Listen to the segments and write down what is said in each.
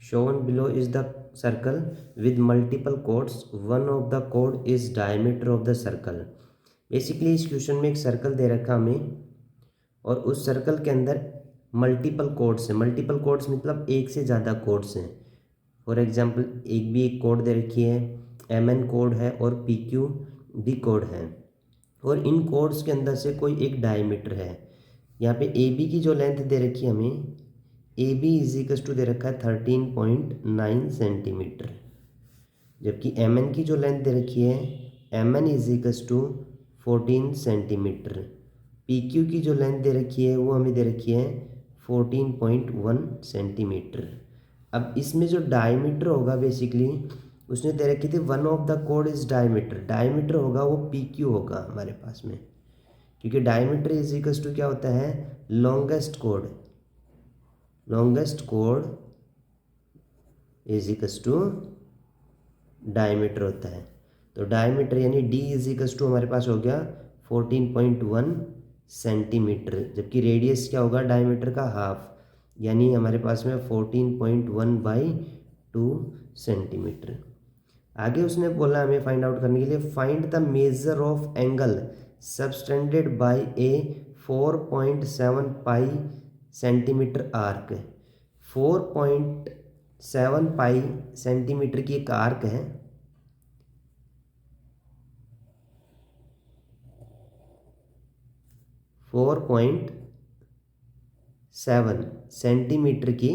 shown below is the circle with multiple chords. One of the chord is diameter of the circle. Basically इस question में एक circle दे रखा हमें और उस सर्कल के अंदर मल्टीपल कोड्स हैं। मल्टीपल कोड्स मतलब एक से ज़्यादा कोड्स हैं। फॉर एग्जांपल एक कोड दे रखी है, MN कोड है और PQ भी कोड है और इन कोड्स के अंदर से कोई एक डायमीटर है। यहाँ पे AB की जो लेंथ दे रखी है हमें, AB इजिकल्स टू दे रखा है 13.9 सेंटीमीटर, जबकि MN की जो लेंथ दे रखी है MN is equals to 14 centimetre. PQ की जो लेंथ दे रखी है वो हमें दे रखी है 14.1 सेंटीमीटर। अब इसमें जो डायमीटर होगा बेसिकली उसने दे रखी थी one of the code is diameter. Diameter होगा वो PQ होगा हमारे पास में, क्योंकि डायमीटर इज इक्वल्स टू क्या होता है, लॉन्गेस्ट कोड। लॉन्गेस्ट कोड इज इक्वल्स टू डायमीटर होता है। तो डायमीटर यानी D इज इक्वल्स टू हमारे पास हो गया 14.1 सेंटीमीटर, जबकि रेडियस क्या होगा डायमीटर का हाफ, यानी हमारे पास में 14.1/2 सेंटीमीटर। आगे उसने बोला हमें फाइंड आउट करने के लिए find the measure of angle subtended bye A 4.7 pi centimetre arc. 4.7 pi centimetre की एक आर्क है। फोर पॉइंट 7 सेंटीमीटर की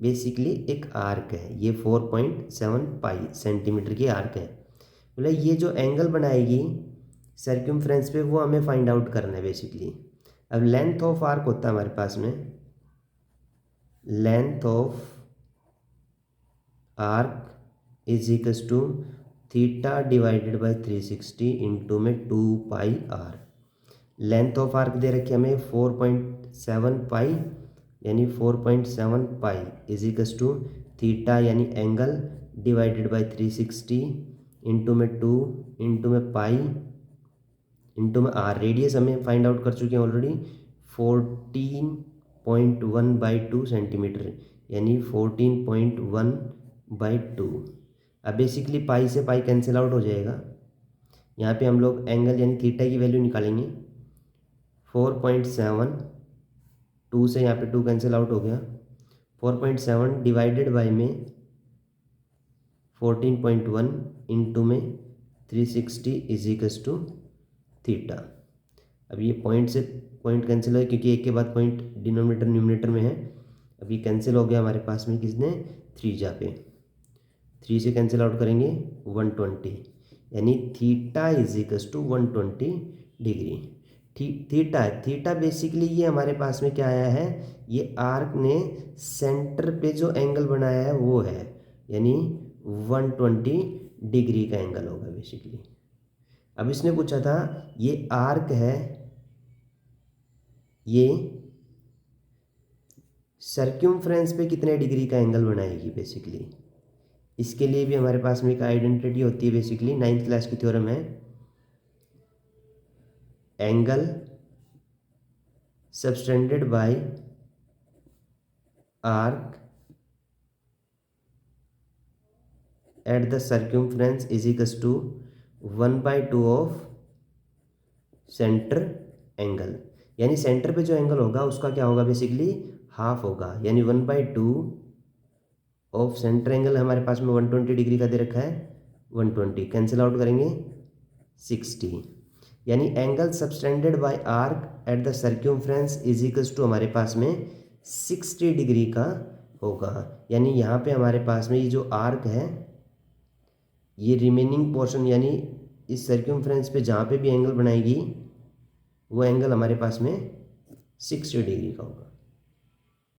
बेसिकली एक आर्क है। ये 4.7 पाई सेंटीमीटर की आर्क है। बोले ये जो एंगल बनाएगी सर्कमफ्रेंस पे वो हमें फाइंड आउट करना है बेसिकली। अब लेंथ ऑफ आर्क होता है हमारे पास में, length of arc is equals to theta divided by 360 into में 2 pi r. Length of arc दे रखी हमें 4.7 पाई, यानी 4.7 pi is equals to theta यानी एंगल डिवाइडेड बाय 360 इंटू में 2 इंटू में पाई इंटू में आर। रेडियस हमें फाइंड आउट कर चुके हैं ऑलरेडी 14.1/2 सेंटीमीटर, यानी 14.1/2। अब बेसिकली पाई से पाई कैंसिल आउट हो जाएगा। यहाँ पे हम लोग एंगल यानी थीटा की वैल्यू निकालेंगे। 4.7, 2 से यहाँ पे 2 कैंसिल आउट हो गया। 4.7 डिवाइडेड बाई में 14.1 इंटू में 360 इज इक्वल्स टू थीटा। अब ये पॉइंट से पॉइंट कैंसिल हो, क्योंकि एक के बाद पॉइंट डिनोमिनेटर न्यूमरेटर में है। अब ये कैंसिल हो गया हमारे पास में किसने, 3 जा पे। 3 से कैंसिल आउट करेंगे 120, यानी theta is equals to 120 degree. Theta basically ये हमारे पास में क्या आया है, ये आर्क ने सेंटर पे जो एंगल बनाया है वो है, यानी 120 डिग्री का एंगल होगा बेसिकली। अब इसने पूछा था ये आर्क है, ये सर्क्यूमफ्रेंस पे कितने डिग्री का एंगल बनाएगी बेसिकली। इसके लिए भी हमारे पास में एक आइडेंटिटी होती है बेसिकली, 9th क्लास की थ्योरम है, angle subtended by arc at the circumference is equals to 1/2 of centre angle. यानी सेंटर पे जो एंगल होगा उसका क्या होगा बेसिकली, हाफ होगा, यानी 1/2 ऑफ सेंटर एंगल हमारे पास में 120 डिग्री का दे रखा है। 120 कैंसिल आउट करेंगे 60, यानी angle subtended by arc at the circumference is equals to हमारे पास में 60 डिग्री का होगा। यानी यहाँ पे हमारे पास में ये जो आर्क है, ये रिमेनिंग पोर्शन यानी इस सर्क्यूमफ्रेंस पे जहाँ पे भी एंगल बनाएगी वो एंगल हमारे पास में 60 डिग्री का होगा।